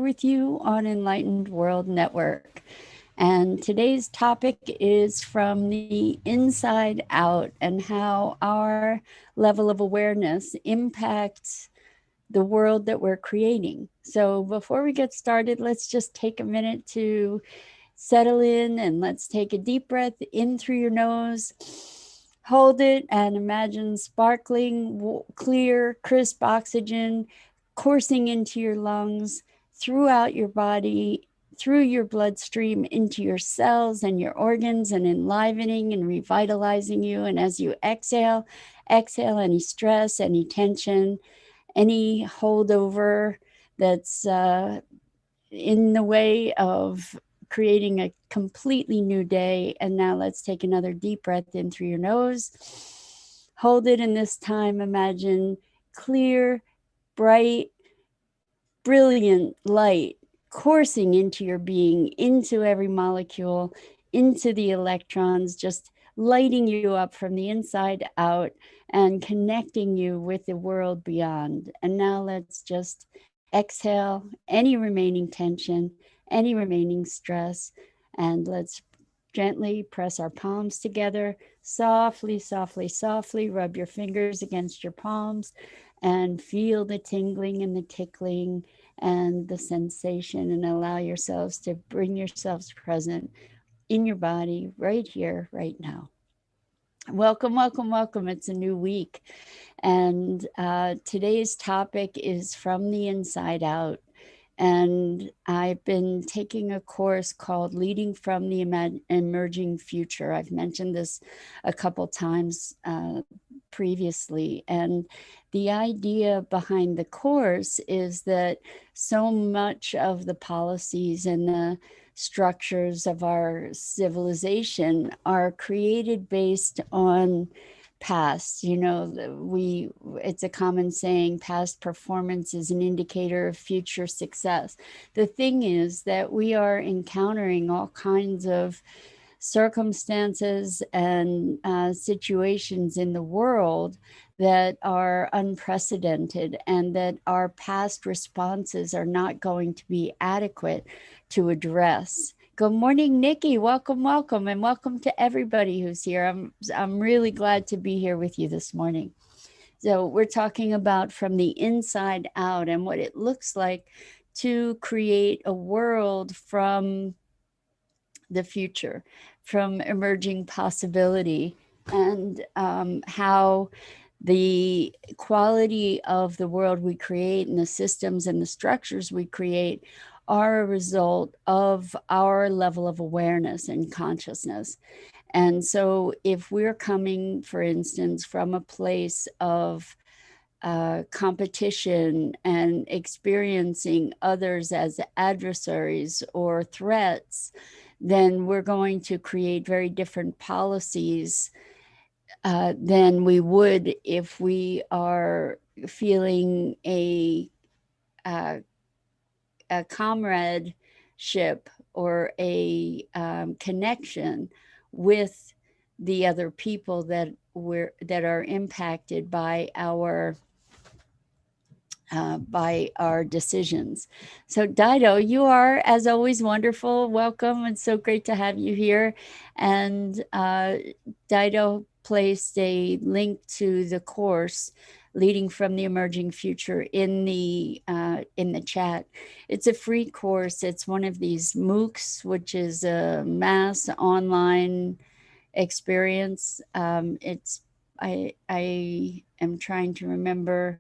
with you on Enlightened World Network. And today's topic is from the inside out and how our level of awareness impacts the world that we're creating. So before we get started, let's just take a minute to settle in and let's take a deep breath in through your nose. Hold it and imagine sparkling, clear, crisp oxygen coursing into your lungs, throughout your body, through your bloodstream, into your cells and your organs, and enlivening and revitalizing you. And as you exhale, exhale any stress, any tension, any holdover that's in the way of creating a completely new day. And now let's take another deep breath in through your nose. Hold it, and this time imagine clear, bright, brilliant light coursing into your being, into every molecule, into the electrons, just lighting you up from the inside out and connecting you with the world beyond. And now let's just exhale any remaining tension, any remaining stress, and let's gently press our palms together. Softly, softly, softly rub your fingers against your palms and feel the tingling and the tickling and the sensation, and allow yourselves to bring yourselves present in your body right here, right now. Welcome, welcome, welcome. It's a new week. And today's topic is from the inside out. And I've been taking a course called Leading from the Emerging Future. I've mentioned this a couple times previously. And the idea behind the course is that so much of the policies and the structures of our civilization are created based on past. It's a common saying, past performance is an indicator of future success. The thing is that we are encountering all kinds of circumstances and situations in the world that are unprecedented, and that our past responses are not going to be adequate to address. Good morning, Nikki. Welcome, welcome, and welcome to everybody who's here. I'm really glad to be here with you this morning. So we're talking about from the inside out and what it looks like to create a world from the future, from emerging possibility, and how the quality of the world we create and the systems and the structures we create are a result of our level of awareness and consciousness. And so if we're coming, for instance, from a place of competition and experiencing others as adversaries or threats, then we're going to create very different policies than we would if we are feeling a comradeship or a connection with the other people that are impacted by our decisions. So Dido, you are, as always, wonderful. Welcome. It's so great to have you here. And Dido placed a link to the course Leading from the Emerging Future in the chat. It's a free course. It's one of these MOOCs, which is a mass online experience. I am trying to remember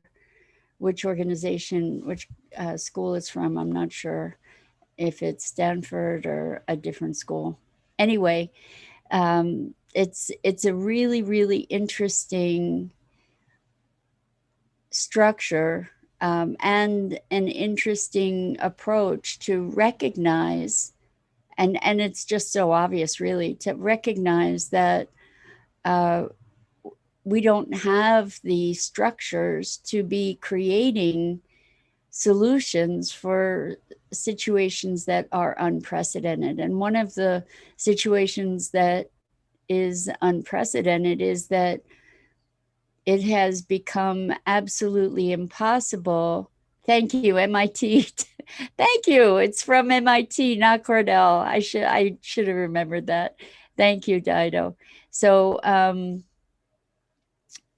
which organization, which school it's from. I'm not sure if it's Stanford or a different school. Anyway, it's a really, really interesting structure and an interesting approach to recognize, and it's just so obvious, really, to recognize that we don't have the structures to be creating solutions for situations that are unprecedented. And one of the situations that is unprecedented is that it has become absolutely impossible Thank you, MIT. Thank you. It's from MIT, not Cornell. I should have remembered that. Thank you, Dido. So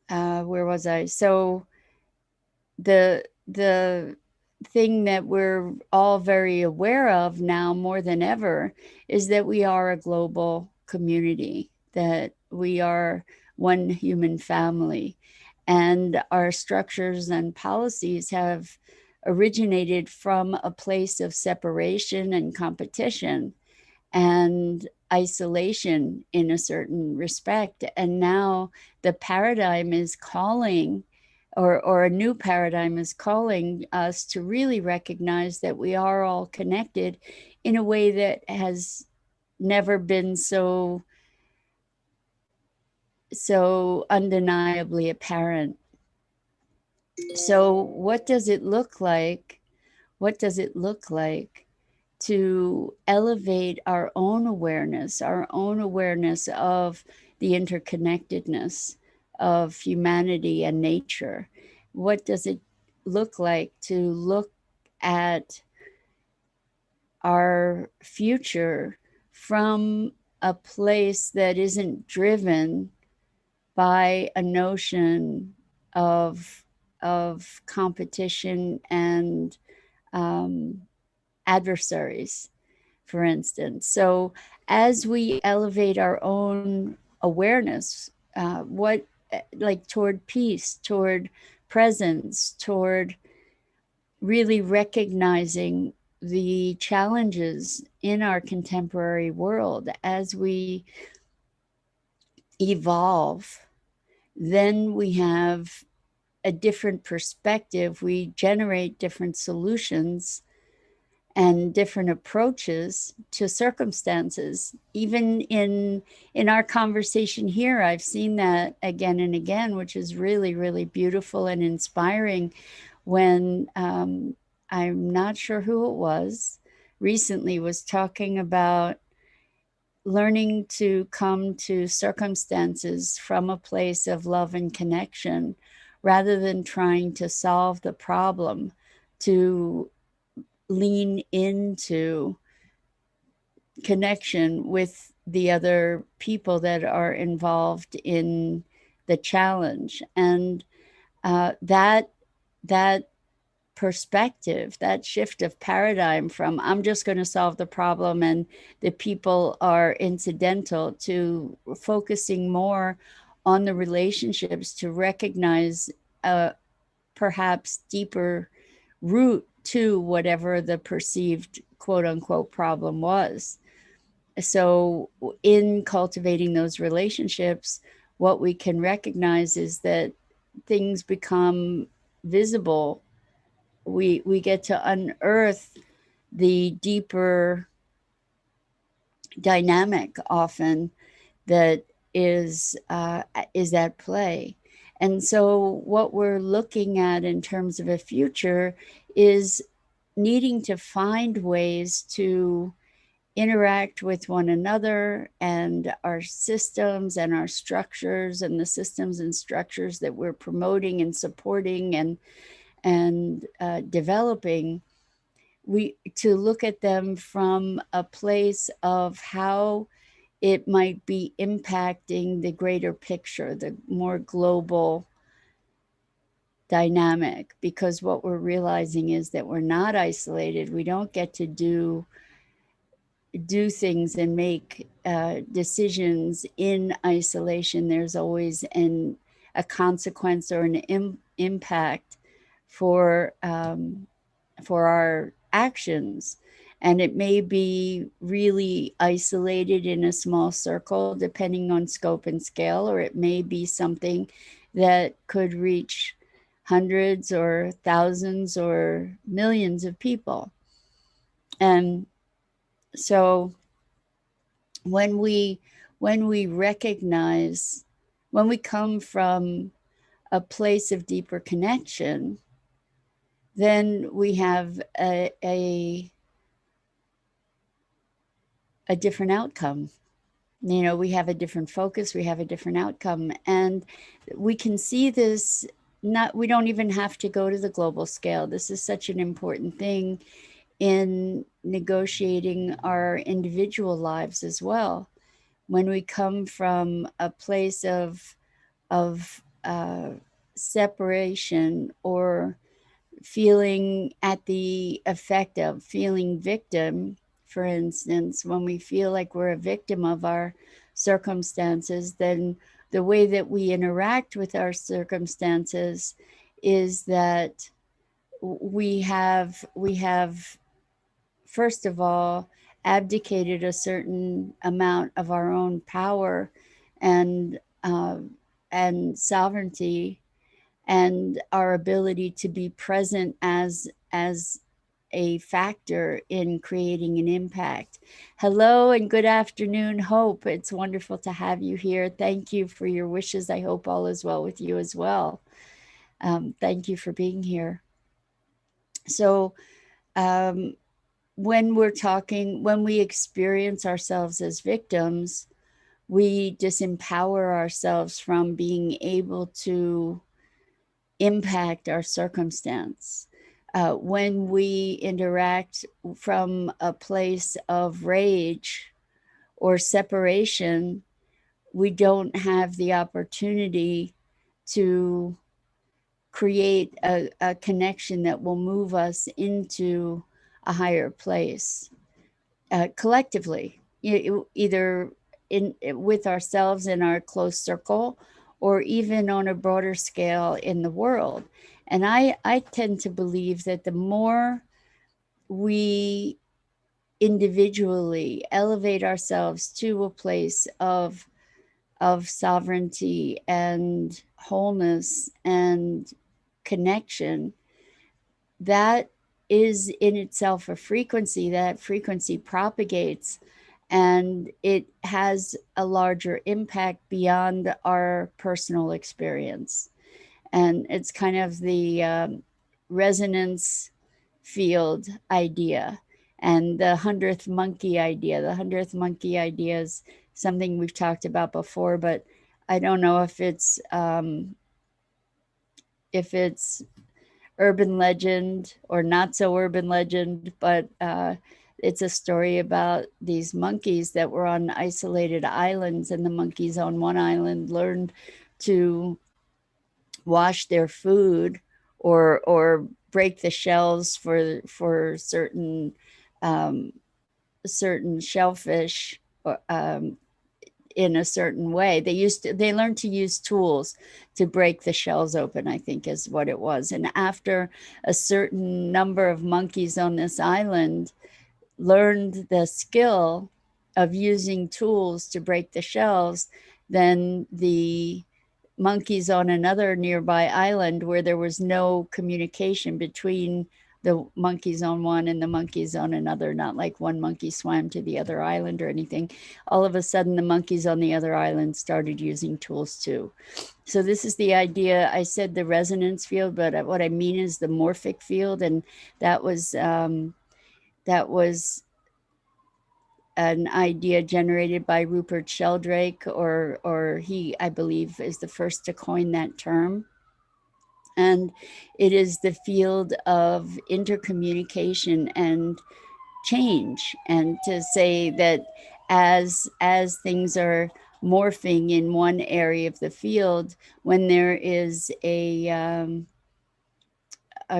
where was I? So the thing that we're all very aware of now more than ever is that we are a global community, that we are one human family, and our structures and policies have originated from a place of separation and competition and isolation in a certain respect. And now the paradigm is calling, or a new paradigm is calling us to really recognize that we are all connected in a way that has never been so undeniably apparent. So what does it look like? What does it look like to elevate our own awareness of the interconnectedness of humanity and nature? What does it look like to look at our future from a place that isn't driven by a notion of competition and um, adversaries, for instance? So as we elevate our own awareness, what like toward peace, toward presence, toward really recognizing the challenges in our contemporary world as we evolve, then we have a different perspective. We generate different solutions and different approaches to circumstances. Even in our conversation here, I've seen that again and again, which is really, really beautiful and inspiring. When I'm not sure who it was recently was talking about learning to come to circumstances from a place of love and connection rather than trying to solve the problem, to lean into connection with the other people that are involved in the challenge. And that perspective, that shift of paradigm from I'm just going to solve the problem and the people are incidental, to focusing more on the relationships, to recognize a perhaps deeper root to whatever the perceived quote unquote problem was. So, in cultivating those relationships, what we can recognize is that things become visible. We get to unearth the deeper dynamic often that is at play. And so what we're looking at in terms of a future is needing to find ways to interact with one another and our systems and our structures, and the systems and structures that we're promoting and supporting and developing, we to look at them from a place of how it might be impacting the greater picture, the more global dynamic. Because what we're realizing is that we're not isolated. We don't get to do things and make decisions in isolation. There's always a consequence or an impact for our actions. And it may be really isolated in a small circle, depending on scope and scale, or it may be something that could reach hundreds or thousands or millions of people. And so when we recognize, when we come from a place of deeper connection, then we have a different outcome. You know, we have a different focus, we have a different outcome. And we can see this not, we don't even have to go to the global scale. This is such an important thing in negotiating our individual lives as well. When we come from a place of separation, or feeling at the effect of feeling victim, for instance, when we feel like we're a victim of our circumstances, then the way that we interact with our circumstances is that we have first of all abdicated a certain amount of our own power and uh, and sovereignty, and our ability to be present as a factor in creating an impact. Hello and good afternoon, Hope. It's wonderful to have you here. Thank you for your wishes. I hope all is well with you as well. Thank you for being here. So, um, when we experience ourselves as victims, we disempower ourselves from being able to impact our circumstance. When we interact from a place of rage or separation, we don't have the opportunity to create a connection that will move us into a higher place collectively, either in with ourselves in our close circle, or even on a broader scale in the world. And I tend to believe that the more we individually elevate ourselves to a place of sovereignty and wholeness and connection, that is in itself a frequency. That frequency propagates, and it has a larger impact beyond our personal experience. And it's kind of the resonance field idea, and the 100th monkey idea. The 100th monkey idea is something we've talked about before, but I don't know if it's urban legend or not so urban legend, but it's a story about these monkeys that were on isolated islands, and the monkeys on one island learned to wash their food, or break the shells for um, certain shellfish, in a certain way. They learned to use tools to break the shells open, I think is what it was. And after a certain number of monkeys on this island learned the skill of using tools to break the shells, then the monkeys on another nearby island, where there was no communication between the monkeys on one and the monkeys on another, not like one monkey swam to the other island or anything. All of a sudden, the monkeys on the other island started using tools too. So this is the idea. I said the resonance field, but what I mean is the morphic field, and that was an idea generated by Rupert Sheldrake, or he, I believe, is the first to coin that term. And it is the field of intercommunication and change. And to say that as things are morphing in one area of the field, when there is a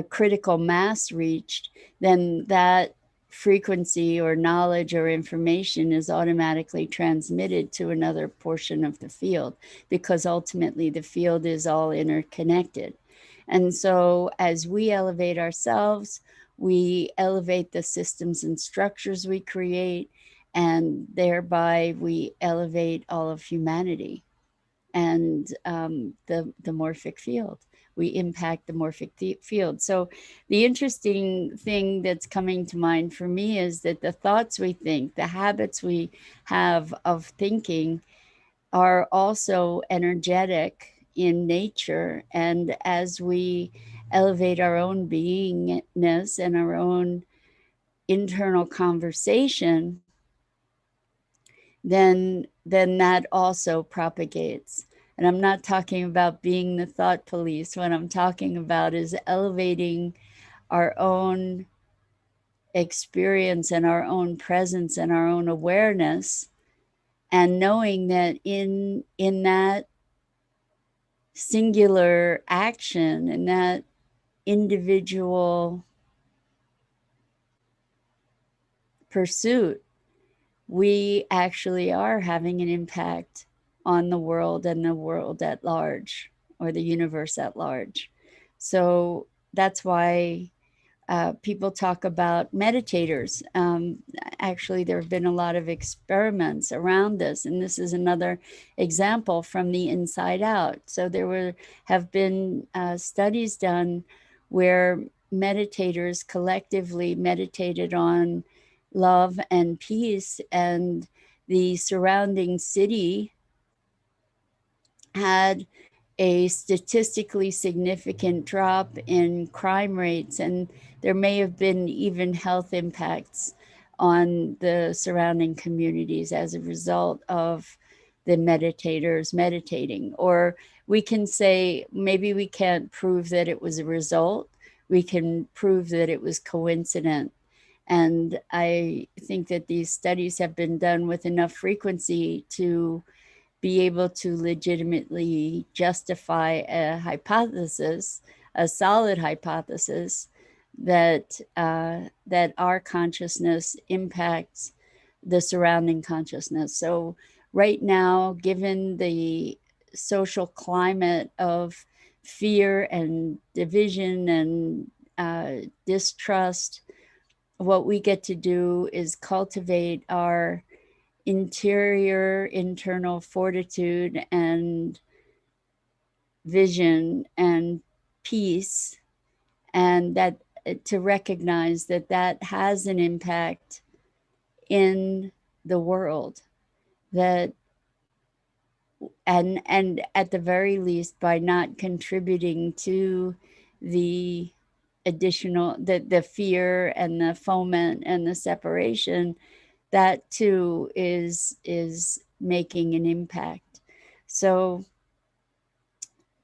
critical mass reached, then that frequency or knowledge or information is automatically transmitted to another portion of the field, because ultimately the field is all interconnected. And so as we elevate ourselves, we elevate the systems and structures we create, and thereby we elevate all of humanity and the morphic field. We impact the morphic field. So the interesting thing that's coming to mind for me is that the thoughts we think, the habits we have of thinking, are also energetic in nature. And as we elevate our own beingness and our own internal conversation, then that also propagates. And I'm not talking about being the thought police. What I'm talking about is elevating our own experience and our own presence and our own awareness, and knowing that in that singular action, in that individual pursuit, we actually are having an impact on the world and the world at large, or the universe at large. So that's why people talk about meditators. Actually, there have been a lot of experiments around this, and this is another example from the inside out. So have been studies done where meditators collectively meditated on love and peace, and the surrounding city had a statistically significant drop in crime rates, and there may have been even health impacts on the surrounding communities as a result of the meditators meditating. Or we can say, maybe we can't prove that it was a result, we can prove that it was coincident. And I think that these studies have been done with enough frequency to be able to legitimately justify a hypothesis, a solid hypothesis, that that our consciousness impacts the surrounding consciousness. So right now, given the social climate of fear and division and distrust, what we get to do is cultivate our internal fortitude and vision and peace, and that to recognize that that has an impact in the world, that and at the very least, by not contributing to the additional the fear and the foment and the separation, that too is making an impact. So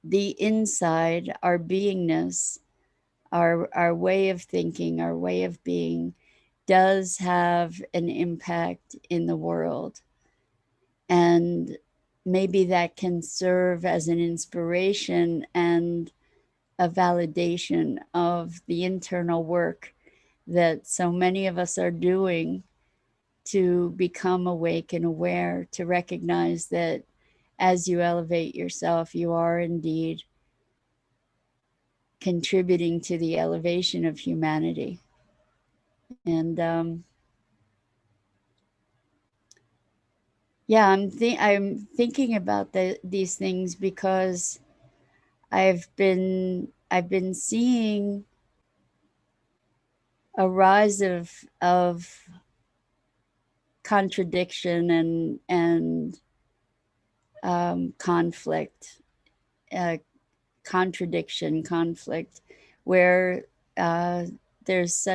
the inside, our beingness, our way of thinking, our way of being, does have an impact in the world. And maybe that can serve as an inspiration and a validation of the internal work that so many of us are doing to become awake and aware, to recognize that as you elevate yourself, you are indeed contributing to the elevation of humanity. And yeah, I'm thinking about these things because I've been seeing a rise of contradiction and conflict, uh, conflict, where uh, there's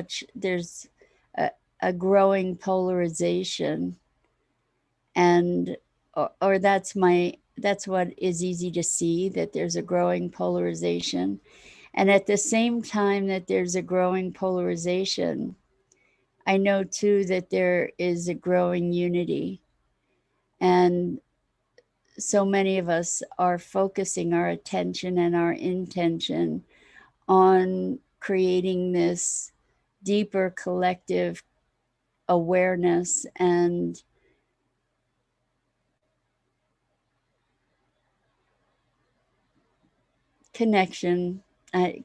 a growing polarization, and or that's what is easy to see, that there's a growing polarization. And at the same time that there's a growing polarization, I know too that there is a growing unity. And so many of us are focusing our attention and our intention on creating this deeper collective awareness and connection,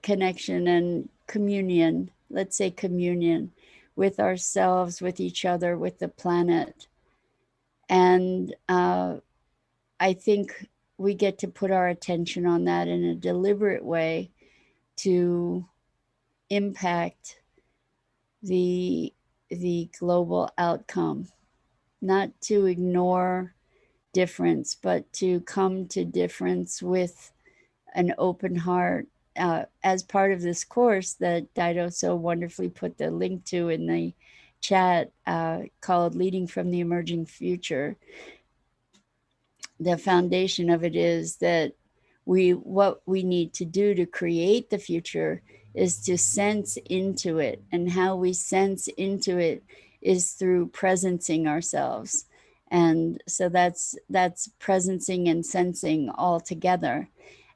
connection and communion, let's say communion with ourselves, with each other, with the planet. And I think we get to put our attention on that in a deliberate way to impact the global outcome, not to ignore difference, but to come to difference with an open heart. As part of this course that Dido so wonderfully put the link to in the chat, called Leading from the Emerging Future, the foundation of it is that what we need to do to create the future is to sense into it, and how we sense into it is through presencing ourselves. And so that's presencing and sensing all together.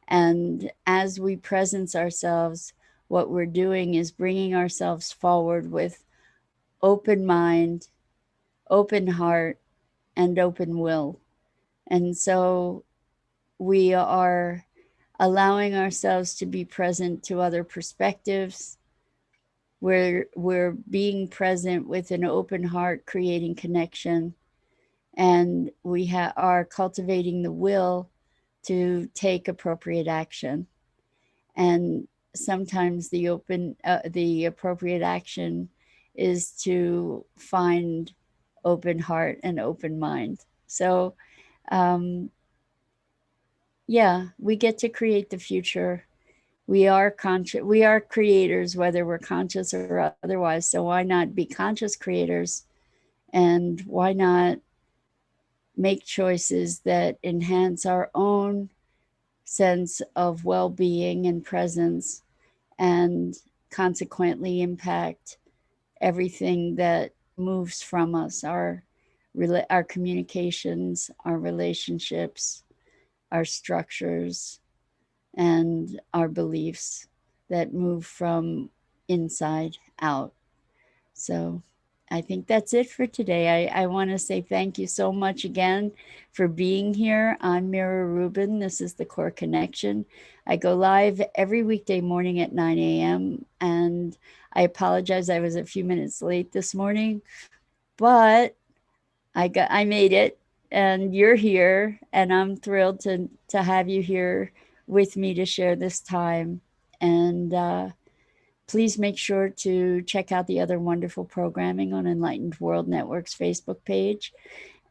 And as we presence ourselves, what we're doing is bringing ourselves forward with open mind, open heart, and open will. And so we are allowing ourselves to be present to other perspectives. We're being present with an open heart, creating connection, and we are cultivating the will to take appropriate action. And sometimes the appropriate action is to find open heart and open mind. So um, yeah, we get to create the future. We are conscious, we are creators, whether we're conscious or otherwise. So why not be conscious creators? And why not make choices that enhance our own sense of well-being and presence, and consequently impact everything that moves from us, our communications, our relationships, our structures, and our beliefs that move from inside out. So I think that's it for today. I want to say thank you so much again for being here. I'm Mira Rubin. This is the Core Connection. I go live every weekday morning at 9 a.m. And I apologize, I was a few minutes late this morning, but I made it, and you're here, and I'm thrilled to have you here with me to share this time. And please make sure to check out the other wonderful programming on Enlightened World Network's Facebook page.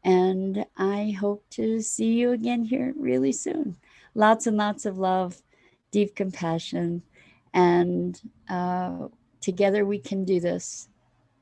And I hope to see you again here really soon. Lots and lots of love, deep compassion, and together we can do this.